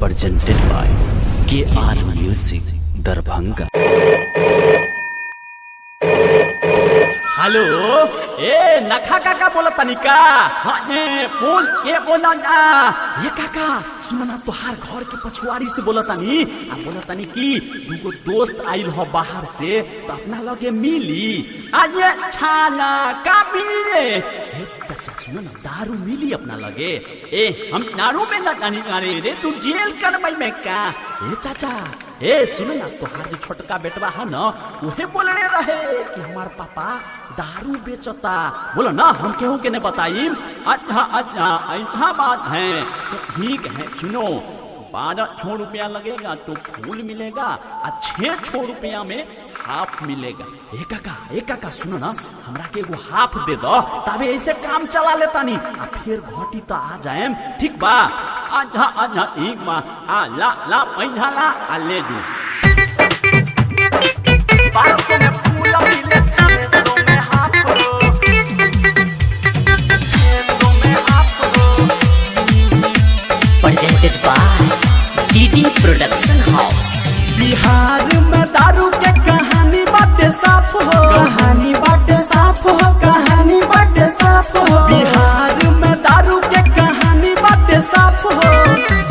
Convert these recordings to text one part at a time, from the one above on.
presented by KR Music Darbhanga। Hello ए नखा काका बोला तनिका हाँ बोला ना ये काका सुनो ना तोहार घर के पछुआरी से बोला तनी आ बोला तनी कि दुगो दोस्त आइल हो बाहर से तो अपना लगे मिली आज ये छाना का मिली रे चाचा सुनो ना दारू मिली अपना लगे ए हम दारू में ना जानी रे तू जेल करवाई में का ए चाचा ए सुनो ना तोहार जो छोटका बेटवा है ना वही बोलने रहे कि हमार पापा दारू बेचता बोलो ना हम केहू के नहीं बताई अच्छा बात है तो ठीक है सुनो 12 रुपया लगेगा तो फूल मिलेगा और 6 रुपया में हाफ मिलेगा। एक काका सुनो ना हमरा के एगो हाफ दे दो तबे ऐसे काम चला लेता नहीं आ फिर घटी तो आ जाए ठीक बा अच्छा ठीक बा ला पैसा ला आ ले जू 1200 में फूल मिले 600 में half presented by DD Production House। Bihar में दारू के कहानी बातें साफ हो कहानी बाटे साफ हो कहानी बाटे साफ हो बिहार में दारू के कहानी बातें साफ हो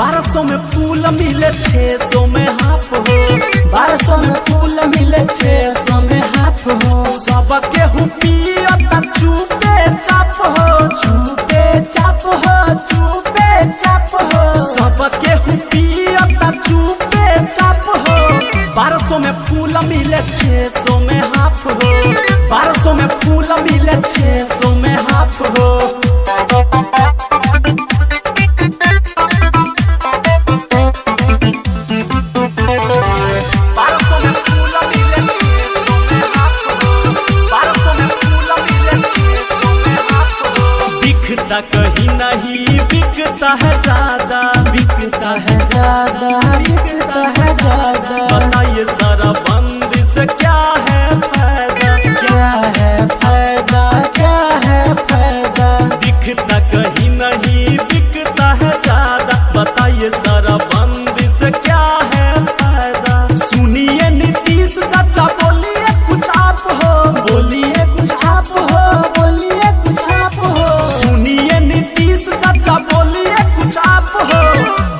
1200 में फूल मिले 600 में हाफ हो 1200 में फूल मिले 600 में हाफ हो सबके हुपिया चुपे चाप हो चुपे चाप हो चुपे चाप हो सबके हुपिया चुपे चाप हो 1200 में फूल मिले 600 में हाफ हो 1200 में फूल मिले 600 में हाफ हो कहीं नहीं बिकता है ज्यादा बिकता है ज्यादा बिकता है ज्यादा बताइए सारा बंदी से क्या है फायदा क्या है फायदा क्या है फायदा बिकता कहीं नहीं बिकता है ज्यादा बताइए सारा बंदी से क्या है फायदा सुनिए नीतीश चाचा बोलिए कुछ आप हो बोलिए कुछ आप हो बोलिए कुछ आप हो सुनिए नीतीश चाचा बोलिए कुछ आप हो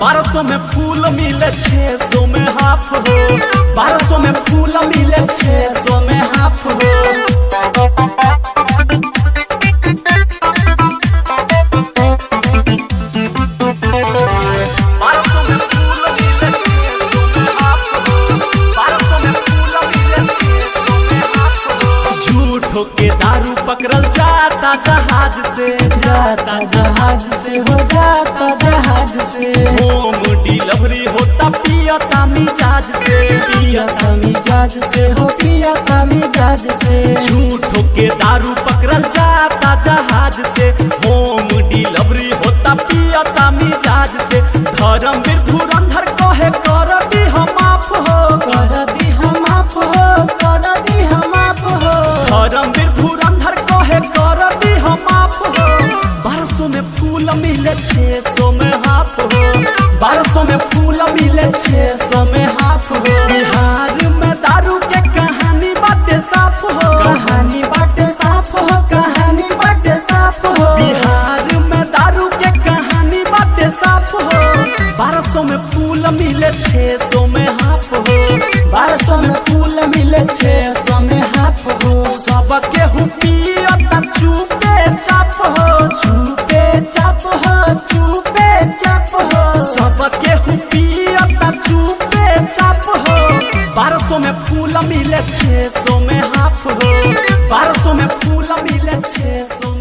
1200 में फूल मिले 600 में हाफ हो 1200 में फूल मिले 600 में हाफ हो झूठो के दारू पकड़ल जाता जहाज से जाता जहाज से हो जाता जहाज से होम डिलीवरी होता पियता मिजाज से पियता मिजाज से हो पियता मिजाज से झूठो के दारू पकड़ल जाता जहाज से होम डिलीवरी होता पियता मिजाज से धर्मवीर धुरंधर कहे कर दी हम आप हो कर दी हम आप हो कर दी हम आप हो धर्मवीर धुरंधर कहे कर दी हम आप हो 1200 में फूल मिले 600 में हाफ हो 1200 में फूल मिले 600 में हाफ हो बिहार में दारू के कहानी बातें साफ हो कहानी बाटे साफ हो कहानी बाटे साफ हो बिहार में दारू के कहानी बातें साफ हो 1200 में फूल मिले 600 में हाफ हो 1200 में फूल मिले 600 में हाफ हो सबके हुपिया चुपे चाप हो चुपे चाप हो चुपे चाप हो सबके हुपिया चुपे चाप हो 1200 में फूल मिले 600 में हाफ हो 1200 में फूल मिले 600